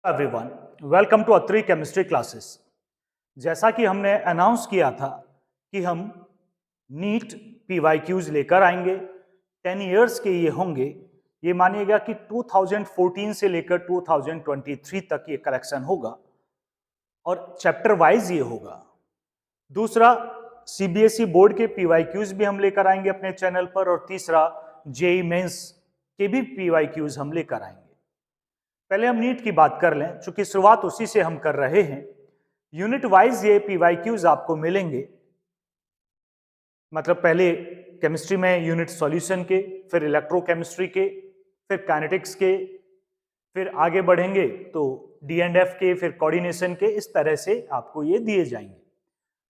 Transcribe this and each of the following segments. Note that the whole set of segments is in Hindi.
Everyone, welcome to Atri chemistry classes. जैसा कि हमने अनाउंस किया था कि हम नीट पीवाईक्यूज लेकर आएंगे। 10 इयर्स के ये होंगे। ये मानिएगा कि 2014 से लेकर 2023 तक ये कलेक्शन होगा और चैप्टर वाइज ये होगा। दूसरा, सीबीएसई बोर्ड के पीवाईक्यूज भी हम लेकर आएंगे अपने चैनल पर, और तीसरा जेई मेंस के भी पीवाईक्यूज हम लेकर आएंगे। पहले हम नीट की बात कर लें, चूंकि शुरुआत उसी से हम कर रहे हैं। यूनिट वाइज ये पीवाईक्यूज आपको मिलेंगे। मतलब पहले केमिस्ट्री में यूनिट सॉल्यूशन के, फिर इलेक्ट्रोकेमिस्ट्री के, फिर काइनेटिक्स के, फिर आगे बढ़ेंगे तो डी&एफ के, फिर कोऑर्डिनेशन के। इस तरह से आपको ये दिए जाएंगे।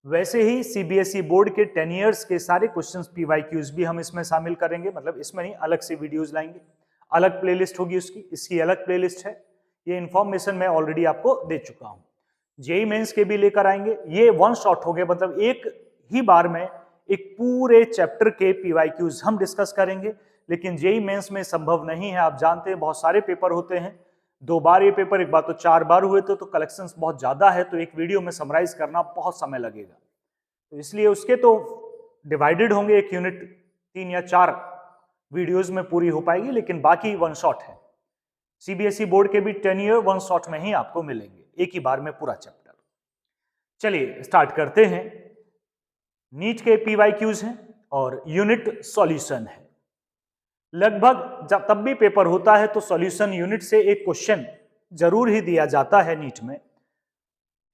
वैसे ही सीबीएसई बोर्ड के 10 इयर्स के सारे क्वेश्चंस पीवाईक्यूज भी हम इसमें शामिल करेंगे। मतलब इसमें नहीं, अलग से वीडियोज लाएंगे, अलग प्लेलिस्ट होगी उसकी, इसकी अलग प्लेलिस्ट है। ये इंफॉर्मेशन मैं ऑलरेडी आपको दे चुका हूं। जेई मेंस के भी लेकर आएंगे। ये वन शॉट हो गए, मतलब एक ही बार में एक पूरे चैप्टर के पीवाईक्यूज हम डिस्कस करेंगे। लेकिन जेई मेंस में संभव नहीं है। आप जानते हैं बहुत सारे पेपर होते हैं, 2 बार ये पेपर, एक बार तो 4 बार हुए थे, तो कलेक्शंस बहुत ज्यादा है, तो एक वीडियो में समराइज करना बहुत समय लगेगा। तो इसलिए उसके तो डिवाइडेड होंगे, एक यूनिट 3 या 4 वीडियोस में पूरी हो पाएगी, लेकिन बाकी वन शॉट है। सीबीएसई बोर्ड के भी 10 ईयर वन शॉट में ही आपको मिलेंगे, एक ही बार में पूरा चैप्टर। चलिए स्टार्ट करते हैं। नीट के पीवाईक्यूज हैं और यूनिट सॉल्यूशन है। लगभग जब तब भी पेपर होता है तो सॉल्यूशन यूनिट से एक क्वेश्चन जरूर ही दिया जाता है नीट में।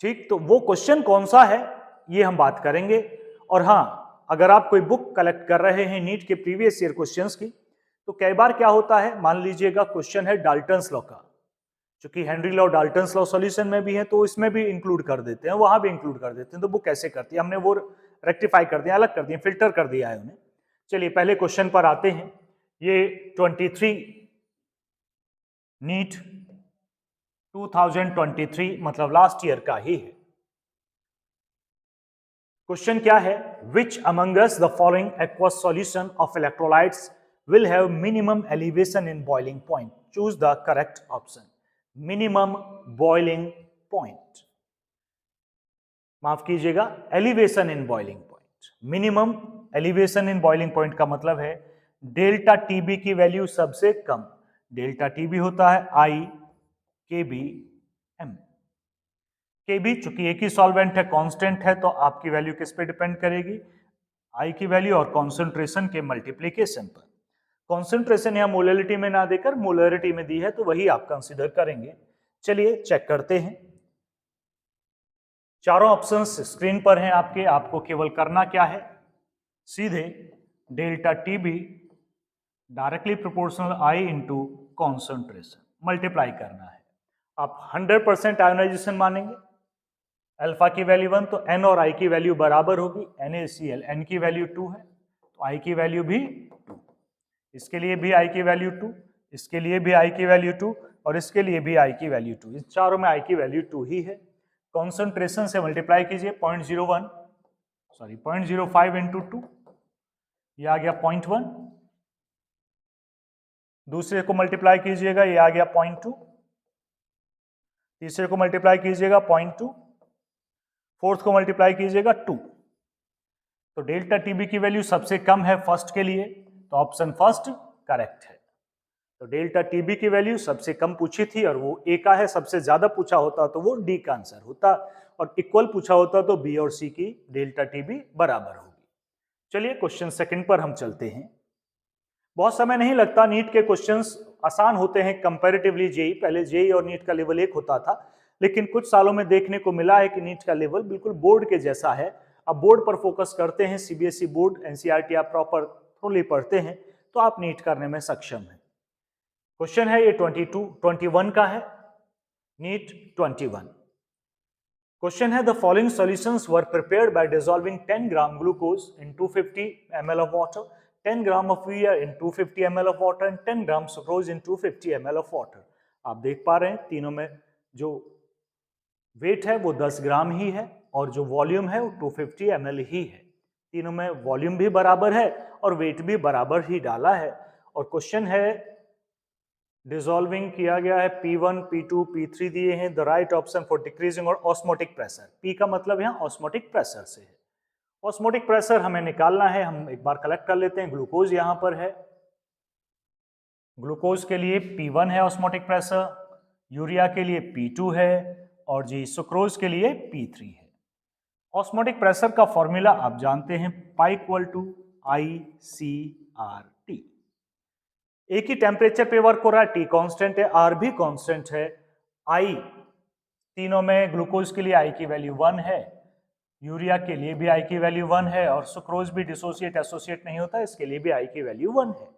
ठीक, तो वो क्वेश्चन कौन सा है ये हम बात करेंगे। और हाँ, अगर आप कोई बुक कलेक्ट कर रहे हैं नीट के प्रीवियस ईयर क्वेश्चंस की, तो कई बार क्या होता है, मान लीजिएगा क्वेश्चन है डाल्टन्स लॉ का, क्योंकि Henry law Dalton's law solution में भी है, तो इसमें भी इंक्लूड कर देते हैं, वहां भी इंक्लूड कर देते हैं। तो बुक कैसे करती है, हमने वो रेक्टिफाई कर दिया, अलग कर दिया, फिल्टर कर दिया है उन्हें। चलिए पहले क्वेश्चन पर आते हैं। ये 23 नीट 2023 मतलब लास्ट ईयर का ही है। क्वेश्चन क्या है, which among us the following aqueous solution of electrolytes will have minimum elevation in boiling point? Choose the correct option. Minimum boiling point, माफ कीजिएगा, elevation in boiling point. Minimum elevation in boiling point का मतलब है डेल्टा टीबी की वैल्यू सबसे कम। डेल्टा टीबी होता है आई के बी एम। के बी चूंकि एक ही सॉल्वेंट है, कांस्टेंट है, तो आपकी वैल्यू किस पे डिपेंड करेगी, आई की वैल्यू और कॉन्सेंट्रेशन के मल्टीप्लीकेशन पर। कॉन्सेंट्रेशन या मोलरिटी में ना देकर मोलरिटी में दी है, तो वही आप कंसीडर करेंगे। चलिए चेक करते हैं। चारों ऑप्शंस स्क्रीन पर हैं आपके। आपको केवल करना क्या है, सीधे डेल्टा टीबी डायरेक्टली प्रोपोर्शनल आई इंटू कॉन्सेंट्रेशन मल्टीप्लाई करना है। आप 100% आयोनाइजेशन मानेंगे, अल्फा की वैल्यू 1, तो एन और आई की वैल्यू बराबर होगी। NaCl, एन की वैल्यू 2 है, तो आई की वैल्यू भी 2, इसके लिए भी आई की वैल्यू 2, इसके लिए भी आई की वैल्यू 2, और इसके लिए भी आई की वैल्यू 2। इन चारों में आई की वैल्यू 2 ही है। कॉन्सेंट्रेशन से मल्टीप्लाई कीजिए, 0.05 इंटू 2, ये आ गया 0.1। दूसरे को मल्टीप्लाई कीजिएगा, ये आ गया 0.2। तीसरे को मल्टीप्लाई कीजिएगा 0.2, फोर्थ को मल्टीप्लाई कीजिएगा 2। तो डेल्टा टीबी की वैल्यू सबसे कम है फर्स्ट के लिए, तो ऑप्शन फर्स्ट करेक्ट है। तो डेल्टा टीबी की वैल्यू सबसे कम पूछी थी और वो ए का है। सबसे ज्यादा पूछा होता तो वो डी का आंसर होता, और इक्वल पूछा होता तो बी और सी की डेल्टा टीबी बराबर होगी। चलिए क्वेश्चन सेकंड पर हम चलते हैं। बहुत समय नहीं लगता, नीट के क्वेश्चंस आसान होते हैं कंपैरेटिवली जेई। पहले जेई और नीट का लेवल एक होता था, लेकिन कुछ सालों में देखने को मिला है कि नीट का लेवल बिल्कुल बोर्ड के जैसा है। अब बोर्ड पर फोकस करते हैं, सीबीएसई बोर्ड, एनसीईआरटी आप प्रॉपर थोड़ी पढ़ते हैं, तो आप नीट करने में सक्षम हैं। क्वेश्चन है ये 21 का है, नीट 21। क्वेश्चन है, the following solutions were prepared by dissolving 10 gram glucose in 250 ml of water, 10 gram of urea in 250 ml of water and 10 gram sucrose in 250 ml of water. आप देख पा रहे हैं तीनों में जो वेट है वो 10 ग्राम ही है, और जो वॉल्यूम है वो 250 ml ही है। तीनों में वॉल्यूम भी बराबर है और वेट भी बराबर ही डाला है। और क्वेश्चन है डिसॉल्विंग किया गया है P1, P2, P3 दिए हैं। The right option for decreasing और ऑस्मोटिक प्रेशर, P का मतलब यहाँ ऑस्मोटिक प्रेशर से है। ऑस्मोटिक प्रेशर हमें निकालना है, हम एक बार कलेक्ट कर लेते हैं। ग्लूकोज यहाँ पर है, ग्लूकोज के लिए P1 है ऑस्मोटिक प्रेशर, यूरिया के लिए P2 है और जी सुक्रोज के लिए P3 है। ऑस्मोटिक प्रेशर का फॉर्मूला आप जानते हैं, पाई इक्वल टू ICRT। एक ही टेम्परेचर पे वर्क हो रहा है, T कांस्टेंट है, R भी कांस्टेंट है। I तीनों में ग्लूकोज के लिए I की वैल्यू 1 है, यूरिया के लिए भी I की वैल्यू 1 है और सुक्रोज भी डिसोसिएट एसोसिएट नहीं होता, इसके लिए भी I की वैल्यू 1 है।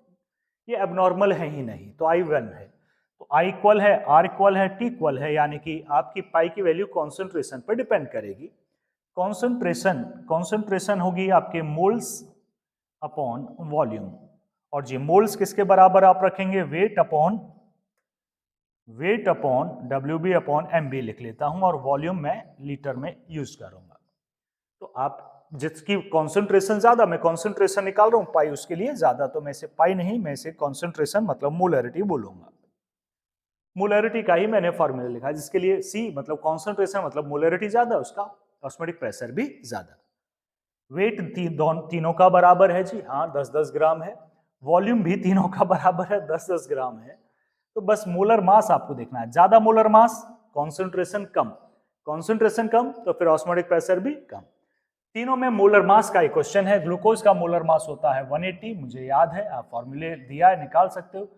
ये एबनॉर्मल है ही नहीं, तो I 1 है। तो I इक्वल है, R इक्वल है, T इक्वल है, यानी कि आपकी पाई की वैल्यू कॉन्सेंट्रेशन पर डिपेंड करेगी। कॉन्सेंट्रेशन होगी आपके मोल्स अपॉन वॉल्यूम, और जी मोल्स किसके बराबर आप रखेंगे, weight upon WB upon MB लिख लेता हूं, और वॉल्यूम मैं लीटर में यूज करूंगा। तो आप जिसकी कॉन्सेंट्रेशन ज्यादा, मैं कॉन्सेंट्रेशन निकाल रहा हूं पाई उसके लिए ज्यादा, तो मैं इसे पाई नहीं, मैं इसे कॉन्सेंट्रेशन मतलब मोलैरिटी बोलूंगा। मोलैरिटी का ही मैंने फॉर्मूला लिखा है, जिसके लिए C मतलब कॉन्सेंट्रेशन मतलब मोलैरिटी ज्यादा, उसका ऑस्मोटिक प्रेशर भी ज्यादा। वेट तीनों का बराबर है जी, हाँ 10-10 ग्राम है। वॉल्यूम भी तीनों का बराबर है, 10-10 ग्राम है। तो बस मोलर मास आपको देखना है, ज्यादा मोलर मास कॉन्सेंट्रेशन कम, कॉन्सेंट्रेशन कम तो फिर ऑस्मोटिक प्रेशर भी कम। तीनों में मोलर मास का ही क्वेश्चन है। ग्लूकोज का मोलर मास होता है 180, मुझे याद है, आप फॉर्मूले दिया है निकाल सकते हो।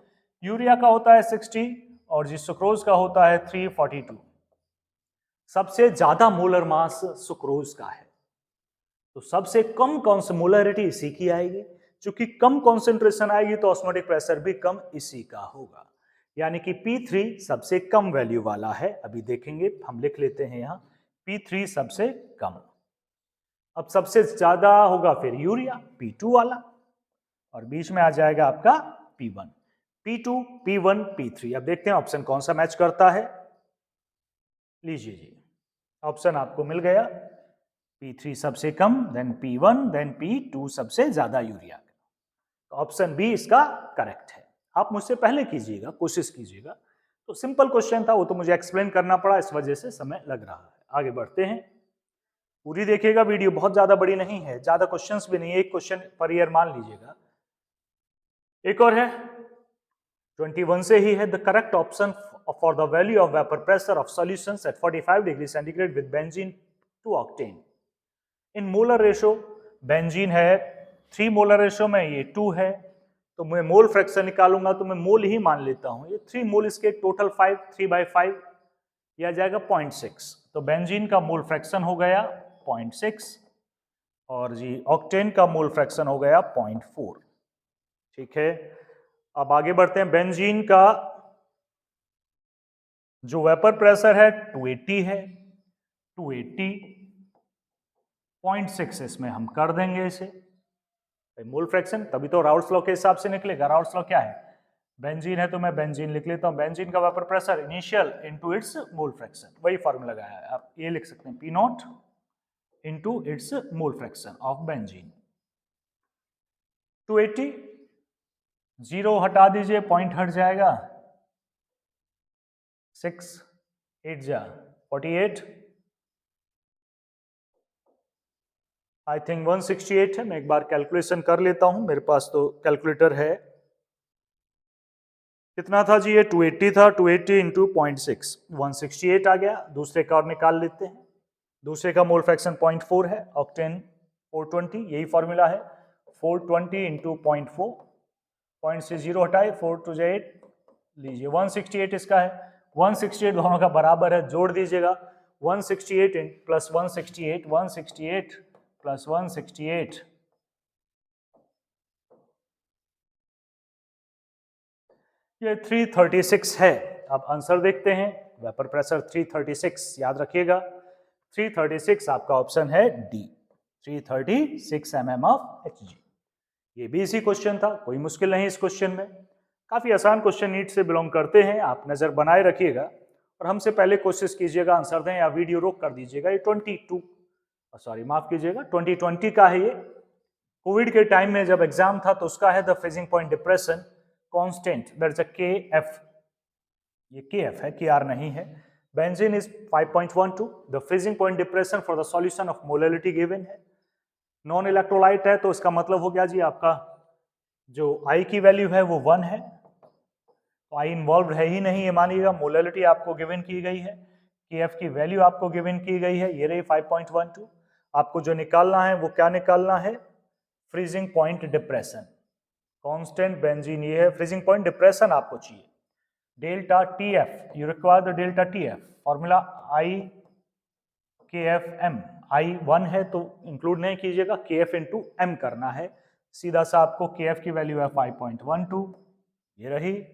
यूरिया का होता है 60 और जी सुक्रोज का होता है 342। सबसे ज्यादा मोलर मास सुक्रोज का है, तो सबसे कम कौन सी मोलैरिटी इसी की आएगी, क्योंकि कम कॉन्सेंट्रेशन आएगी तो ऑस्मोटिक प्रेशर भी कम इसी का होगा, यानी कि P3 सबसे कम वैल्यू वाला है। अभी देखेंगे, हम लिख लेते हैं यहां P3 सबसे कम। अब सबसे ज्यादा होगा फिर यूरिया P2 वाला, और बीच में आ जाएगा आपका P1, P2, P1, P3। अब देखते हैं ऑप्शन कौन सा मैच करता है। लीजिए जी, ऑप्शन आपको मिल गया, P3 सबसे कम, देन P1, देन P2 सबसे ज्यादा यूरिया। तो ऑप्शन बी इसका करेक्ट है। आप मुझसे पहले कीजिएगा, कोशिश कीजिएगा। तो सिंपल क्वेश्चन था, वो तो मुझे एक्सप्लेन करना पड़ा, इस वजह से समय लग रहा है। आगे बढ़ते हैं, पूरी देखिएगा वीडियो, बहुत ज्यादा बड़ी नहीं है, ज्यादा क्वेश्चंस भी नहीं है, एक क्वेश्चन पर ईयर मान लीजिएगा। एक और है 21 से ही है, the correct option for the value of vapour pressure of solutions at 45 degree centigrade with benzene 2 octane in molar ratio. Benzene है 3 मोलर रेशो में, ये 2 है, तो मैं मोल फ्रैक्शन निकालूंगा तो मैं मोल ही मान लेता हूं। ये 3 मोल, इसके टोटल 5, 3/5 यह आ जाएगा 0.6। तो बेंजीन का मोल फ्रैक्शन हो गया 0.6 और जी ऑक्टेन का मोल फ्रैक्शन हो गया 0.4। ठीक है, अब आगे बढ़ते हैं। बेंजीन का जो वेपर प्रेशर है 280 है, 280 0.6 इसमें हम कर देंगे इसे मोल फ्रैक्शन, तभी तो राउल्ट्स लॉ के हिसाब से निकलेगा। राउल्ट्स लॉ क्या है, बेंजीन है तो मैं बेंजीन लिख लेता हूं, बेंजीन का vapour pressure initial into its mole fraction, वही फॉर्मूला लगाया है। आप ये लिख सकते हैं P0 into its mole fraction of benzene. 280, 0 हटा दीजिए, पॉइंट हट जाएगा, 6 8 जा 48, आई थिंक 168 है। मैं एक बार कैलकुलेशन कर लेता हूं, मेरे पास तो कैलकुलेटर है। कितना था जी, ये 280 था, 280 इंटू 0.6 168 आ गया। दूसरे का और निकाल लेते हैं, दूसरे का मोल फ्रैक्शन 0.4 है, ऑक्टेन 420, यही फॉर्मूला है। 420 इंटू 0.4, पॉइंट से 0 हटाए, 4 2 8, लीजिए 168 इसका है। 168 दोनों का बराबर है, जोड़ दीजिएगा 168 प्लस 168, 168 प्लस 168, ये 336 है। अब आंसर देखते हैं, वेपर प्रेशर 336, याद रखिएगा 336 आपका ऑप्शन है डी, 336 mm ऑफ Hg। ये भी इसी क्वेश्चन था, कोई मुश्किल नहीं इस क्वेश्चन में, काफी आसान क्वेश्चन नीट से बिलोंग करते हैं। आप नजर बनाए रखिएगा और हमसे पहले कोशिश कीजिएगा आंसर दें, या वीडियो रोक कर दीजिएगा। ये 2020 का है। ये कोविड के टाइम में जब एग्जाम था तो उसका है the freezing point depression constant, that's a KF ये KF है, KR नहीं है। Benzene is 5.12, the freezing point depression for the solution of molality given है। नॉन इलेक्ट्रोलाइट है तो इसका मतलब हो गया जी आपका जो I की वैल्यू है वो 1 है, तो I इन्वॉल्व है ही नहीं, ये मानिएगा। मोलैलिटी आपको गिवन की गई है, KF की वैल्यू आपको गिवन की गई है, ये रही 5.12। आपको जो निकालना है वो क्या निकालना है? Freezing point depression. Constant benzene ये है, फ्रीजिंग पॉइंट डिप्रेशन आपको चाहिए। Delta TF, you require the delta TF, formula IKFM। I 1 है तो इंक्लूड नहीं कीजिएगा, KF इंटू M करना है। सीधा सा आपको KF की वैल्यू है 5.12, ये रही,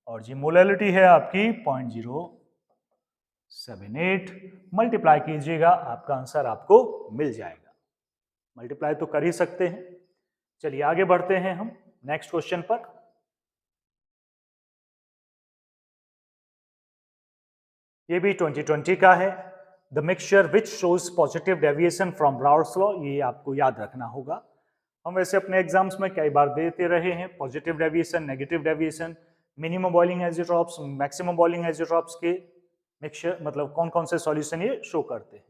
और जी मोलैलिटी है आपकी 0.078। मल्टीप्लाई कीजिएगा, आपका आंसर आपको मिल जाएगा। मल्टीप्लाई तो कर ही सकते हैं। चलिए आगे बढ़ते हैं हम नेक्स्ट क्वेश्चन पर। ये भी 2020 का है। The mixture which shows positive deviation from Brauer's law, ये आपको याद रखना होगा। हम वैसे अपने एग्जाम्स में कई बार देते रहे हैं positive deviation, negative deviation, minimum boiling isotopes, maximum boiling isotopes के मिक्सचर मतलब कौन कौन से सॉल्यूशन ये शो करते हैं।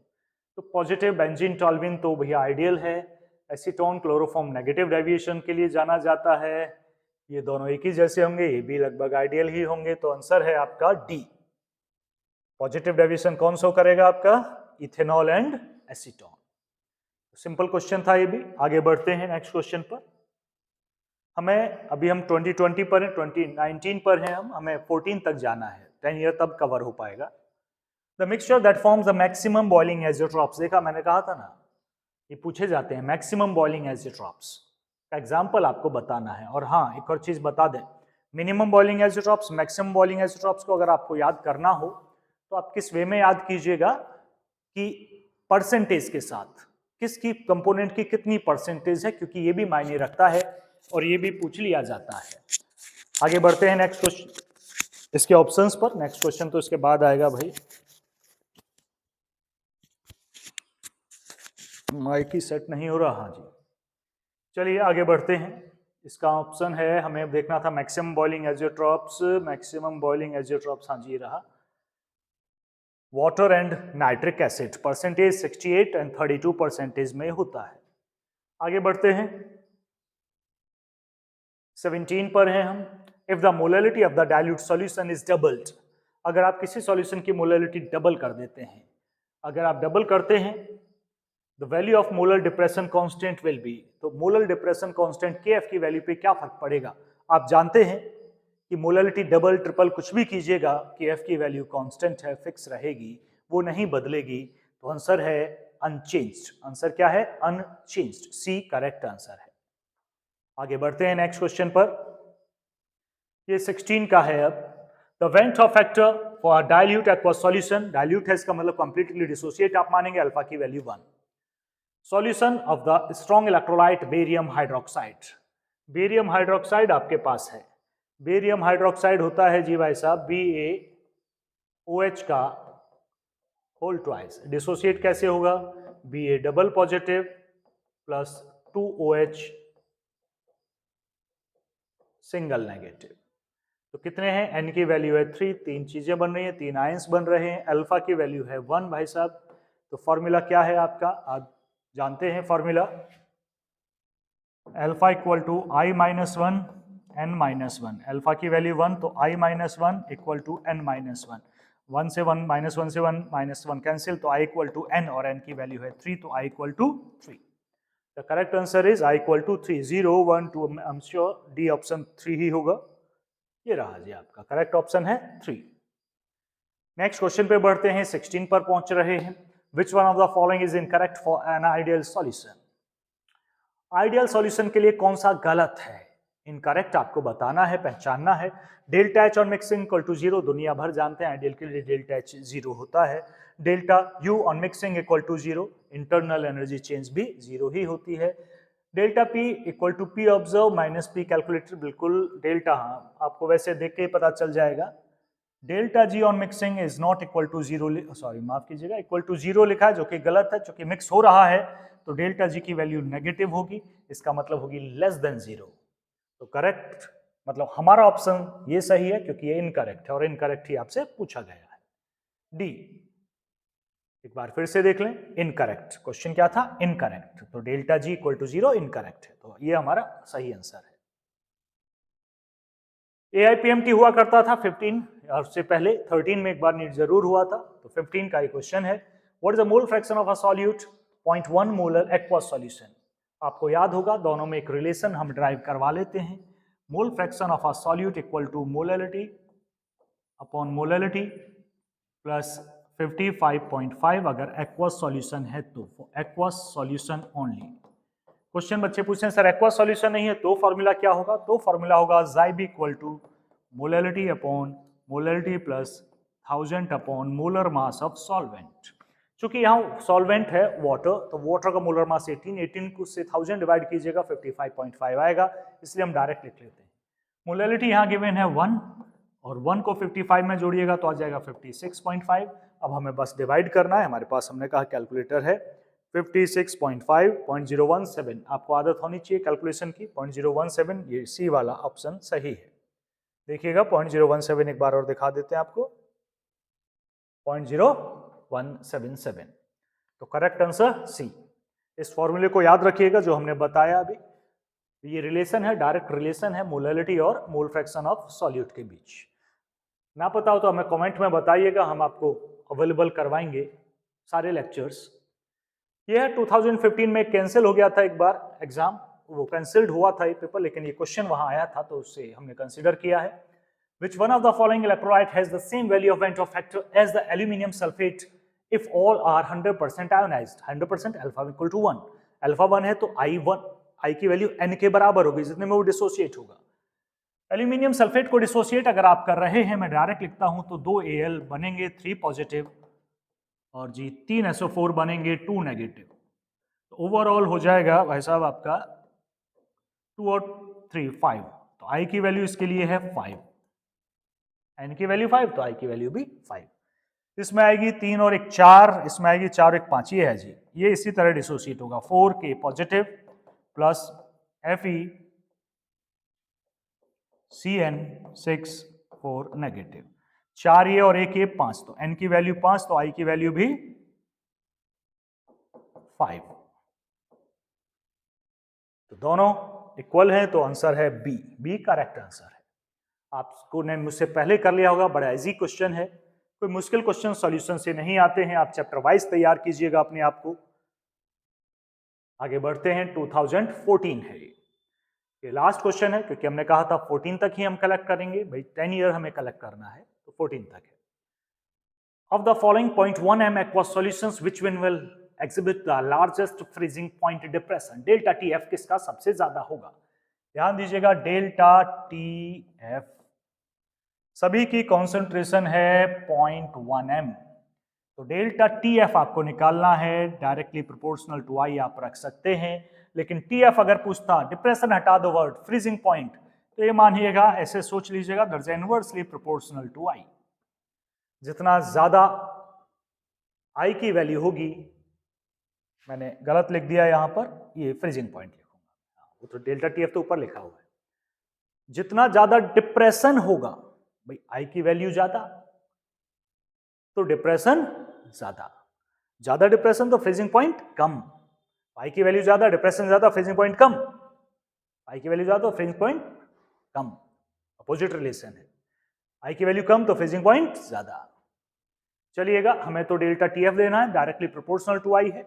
तो पॉजिटिव बेंजीन टॉल्यूइन तो भैया आइडियल है। एसीटोन क्लोरोफॉर्म नेगेटिव डेविएशन के लिए जाना जाता है। ये दोनों एक ही जैसे होंगे, ये भी लगभग आइडियल ही होंगे, तो आंसर है आपका डी। पॉजिटिव डेविएशन कौन शो करेगा आपका? Ethanol and acetone. Simple question था ये भी। आगे बढ़ते हैं नेक्स्ट क्वेश्चन पर। हमें अभी हम 2020 पर हैं, 2019 पर हैं, हमें 14 तक जाना है, 10 ईयर तब कवर हो पाएगा। The mixture that forms the maximum boiling isotopes, देखा मैंने कहा था ना, ये पूछे जाते हैं मैक्सिमम बॉइलिंग आइसोटोप्स का एग्जाम्पल आपको बताना है। और हाँ, एक और चीज बता दें, minimum boiling isotopes, maximum boiling isotopes को अगर आपको याद करना हो तो आप किस वे में याद कीजिएगा कि परसेंटेज के साथ, किसकी कंपोनेंट की कितनी परसेंटेज है, क्योंकि ये भी मायने रखता है और ये भी पूछ लिया जाता है। आगे बढ़ते हैं नेक्स्ट क्वेश्चन, इसके ऑप्शंस पर। नेक्स्ट क्वेश्चन तो इसके बाद आएगा भाई। माइक ही सेट नहीं हो रहा, हाँ जी। चलिए आगे बढ़ते हैं। इसका ऑप्शन है, हमें देखना था maximum boiling isotopes, maximum boiling isotopes, हाँ जी रहा। Water and nitric acid percentage 68 and 32% में होता है। आगे बढ़ते हैं, 17 पर हैं हम। If the molality of the dilute solution is doubled, अगर आप किसी सॉल्यूशन की मोलैलिटी डबल कर देते हैं, अगर आप डबल करते हैं, the value of molar depression constant will be, तो मोलर डिप्रेशन कांस्टेंट KF की वैल्यू पे क्या फर्क पड़ेगा? आप जानते हैं कि मोलैलिटी डबल ट्रिपल कुछ भी कीजिएगा, KF की वैल्यू कांस्टेंट है, फिक्स रहेगी, वो नहीं बदलेगी। तो आंसर है अनचेंज्ड। आंसर क्या है? अनचेंज्ड। सी करेक्ट आंसर है। आगे बढ़ते हैं नेक्स्ट क्वेश्चन पर। ये 16 का है अब। द वेन थ्रो factor for dilute aqueous solution, dilute है इसका मतलब कंप्लीटली डिसोसिएट आप मानेंगे, अल्फा की value 1। Solution of the strong electrolyte barium hydroxide, barium hydroxide आपके पास है। बेरियम हाइड्रोक्साइड होता है जी भाई साहब BaOH का होल ट्वाइस। डिसोसिएट कैसे होगा? Ba double positive plus 2OH single negative. तो कितने हैं? N की वैल्यू है 3, 3 चीजें बन रही हैं, 3 आयंस बन रहे हैं। अल्फा की वैल्यू है 1 भाई साहब। तो फॉर्मूला क्या है आपका? आप जानते हैं formula, alpha equal to I-1 N-1। Alpha की वैल्यू 1 तो I-1 इक्वल टू N-1। 1 से 1 -1 से 1 -1 कैंसिल, तो I इक्वल टू N और N की वैल्यू है 3, तो I equal to 3। The correct answer is I equal to 3। 0 1 2, I am sure D option 3 ही होगा। ये रहा जी आपका करेक्ट ऑप्शन है 3। नेक्स्ट क्वेश्चन पे बढ़ते हैं, 16 पर पहुंच रहे हैं। Which one of the following is incorrect for an ideal solution? Ideal solution के लिए कौन सा गलत है, इनकरेक्ट आपको बताना है, पहचानना है। Delta H on mixing equal to 0, दुनिया भर जानते हैं आइडियल के लिए डेल्टा H 0 होता है। Delta U on mixing equal to 0, internal energy change भी 0 ही होती है। Delta P equal to P observed minus P calculator, बिल्कुल डेल्टा, हाँ आपको वैसे देख के ही पता चल जाएगा। Delta G on mixing is not equal to 0, sorry माफ कीजिएगा, इक्वल टू 0 लिखा है जो कि गलत है, क्योंकि मिक्स हो रहा है तो डेल्टा G की वैल्यू नेगेटिव होगी, इसका मतलब होगी लेस देन 0। तो करेक्ट मतलब हमारा ऑप्शन ये सही है क्योंकि ये इनकरेक्ट है और इनकरेक्ट ही आपसे पूछा गया है। डी, एक बार फिर से देख लें, इनकरेक्ट। क्वेश्चन क्या था? इनकरेक्ट। तो delta G equal to 0 incorrect है, तो ये हमारा सही आंसर है। AIPMT हुआ करता था 15 और उससे पहले 13 में एक बार नीट जरूर हुआ था, तो 15 का ही क्वेश्चन है। What is the mole fraction of a solute? 0.1 molar aqueous solution. आपको याद होगा दोनों में एक रिलेशन हम ड्राइव करवा लेते हैं। Mole fraction of a solute equal to molality upon molality plus 55.5 अगर एक्वस सॉल्यूशन है तो एक्वस सॉल्यूशन ओनली। क्वेश्चन बच्चे पूछते हैं सर एक्वस सॉल्यूशन नहीं है तो फॉर्मूला क्या होगा? तो फॉर्मूला होगा Xib equal to molality upon molality plus 1000 upon molar mass of solvent. चूंकि यहाँ सॉल्वेंट है वाटर, तो वाटर का मोलर मास 18 को से 1000 डिवाइड कीजिएगा 55.5 आएगा, इसलिए हम डायरेक्ट लिख लेते हैं। मोलैलिटी यहाँ गिवन है 1 और 1 को 55 में जोड़िएगा तो आ जाएगा 56.5। अब हमें बस डिवाइड करना है, हमारे पास हमने कहा कैलकुलेटर है। 56.5 0.017, आपको आदत होनी चाहिए कैलकुलेशन की। 0.017 ये सी वाला ऑप्शन सही है। देखिएगा 0.017 एक बार और दिखा देते हैं आपको, 0.0177, तो करेक्ट आंसर सी। इस फॉर्मूले को याद रखिएगा जो हमने बताया अभी। ये रिलेशन है, डायरेक्ट रिलेशन है मोलैलिटी और मोल फ्रैक्शन ऑफ सॉल्यूट के बीच। ना पता हो तो हमें कमेंट में बताइएगा, हम आपको अवेलेबल करवाएंगे सारे लेक्चर्स। ये है 2015 में कैंसिल हो गया था एक बार एग्जाम, वो कैंसिल्ड हुआ था ये पेपर, लेकिन ये क्वेश्चन वहां आया था तो उससे हमने कंसीडर किया है। Which one of the following electrolyte has the same value of Ventov factor as the aluminium sulfate if all are 100% ionized? 100% alpha equal to 1, alpha 1 है तो I की वैल्यू N के बराबर होगी जितने में वो डिसोसिएट होगा। एल्यूमिनियम सल्फेट को डिसोसिएट अगर आप कर रहे हैं, मैं डायरेक्ट लिखता हूं तो 2 Al बनेंगे 3 पॉजिटिव और जी 3 SO4 बनेंगे 2 नेगेटिव। तो ओवरऑल हो जाएगा भाई साहब आपका 2 और 3 5, तो I की वैल्यू इसके लिए है 5, N की वैल्यू 5 तो I की वैल्यू भी 5। इसमें आएगी 3 और 1 4, इसमें आएगी 4 और 1 5, ये है जी, ये इसी तरह डिसोसिएट होगा। 4K positive plus Fe CN6 4 negative, 4 ये और 1 ये 5, तो N की वैल्यू 5 तो I की वैल्यू भी 5, तो दोनों इक्वल है, तो आंसर है बी। बी करेक्ट आंसर है। आपको ने मुझसे पहले कर लिया होगा, बड़ा इजी क्वेश्चन है, कोई मुश्किल क्वेश्चन सॉल्यूशन से नहीं आते हैं। आप चैप्टर वाइज तैयार कीजिएगा अपने आप को। आगे बढ़ते हैं, 2014 है ये लास्ट क्वेश्चन है क्योंकि हमने कहा था 14 तक ही हम कलेक्ट करेंगे भाई, 10 ईयर हमें कलेक्ट करना है, तो 14 तक है। Of the following 0.1 m aqueous solutions which one will exhibit the largest freezing point depression? Delta TF किसका सबसे ज्यादा होगा? ध्यान दीजिएगा, डेल्टा TF सभी की कॉन्सेंट्रेशन है 0.1 m, तो डेल्टा TF आपको निकालना है, डायरेक्टली प्रोपोर्शनल टू I आप रख सकते हैं, लेकिन TF अगर पूछता, डिप्रेशन हटा दो वर्ड, फ्रीजिंग पॉइंट, तो ये मानिएगा ऐसे सोच लीजिएगा that is inversely proportional to I। जितना ज्यादा I की वैल्यू होगी, मैंने गलत लिख दिया यहां पर, ये फ्रीजिंग पॉइंट लिखूंगा, वो तो डेल्टा TF तो ऊपर लिखा हुआ है। जितना ज्यादा डिप्रेशन होगा भाई, I की वैल्यू ज्यादा तो डिप्रेशन ज्यादा, ज्यादा डिप्रेशन तो फ्रीजिंग पॉइंट कम, I की वैल्यू ज्यादा, डिप्रेशन ज्यादा, फ्रीजिंग पॉइंट कम, I की वैल्यू ज्यादा तो फ्रीजिंग पॉइंट कम, अपोजिट रिलेशन है। I की वैल्यू कम तो फ्रीजिंग पॉइंट ज्यादा। चलिएगा, हमें तो डेल्टा TF देना है, डायरेक्टली प्रोपोर्शनल टू I है।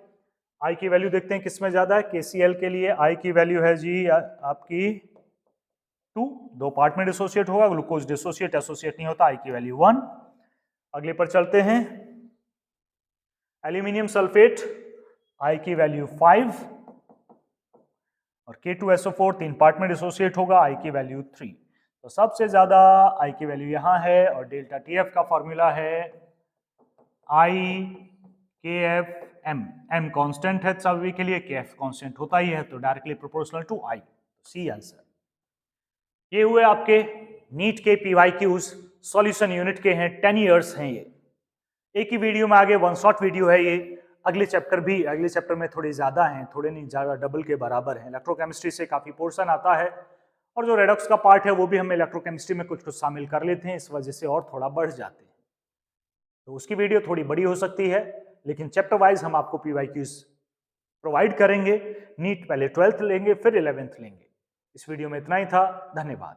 I की वैल्यू देखते हैं किसमें ज्यादा है, KCl के लिए I की वैल्यू है जी आपकी 2, 2 पार्ट में डिसोसिएट होगा, ग्लूकोज डिसोसिएट एसोसिएट नहीं होता, I की वैल्यू 1। अगले पर चलते हैं, एल्यूमिनियम सल्फेट I की वैल्यू 5 और K2SO4 3 पार्ट में डिसोसिएट होगा, I की वैल्यू 3, तो सबसे ज्यादा I की वैल्यू यहां है और डेल्टा TF का फॉर्मूला है IKFM, M कांस्टेंट है सभी के लिए, KF कांस्टेंट होता ही है, तो directly proportional to I, C answer. ये हुए आपके नीट के PYQs, सॉल्यूशन यूनिट के हैं, 10 इयर्स हैं ये, एक ही वीडियो में आगे 1 शॉट वीडियो है ये। अगले चैप्टर भी, अगले चैप्टर में थोड़े ज्यादा हैं, थोड़े नहीं ज्यादा, डबल के बराबर हैं। इलेक्ट्रोकेमिस्ट्री से काफी पोर्शन आता है और जो रेडॉक्स का पार्ट है वो भी हम इलेक्ट्रोकेमिस्ट्री में कुछ कुछ शामिल कर लेते हैं, इस वजह से और थोड़ा बढ़ जाते हैं। तो उसकी वीडियो थोड़ी बड़ी हो सकती है, लेकिन चैप्टर वाइज हम आपको PYQs प्रोवाइड करेंगे। नीट पहले 12th लेंगे, फिर 11th लेंगे। इस वीडियो में इतना ही था। धन्यवाद।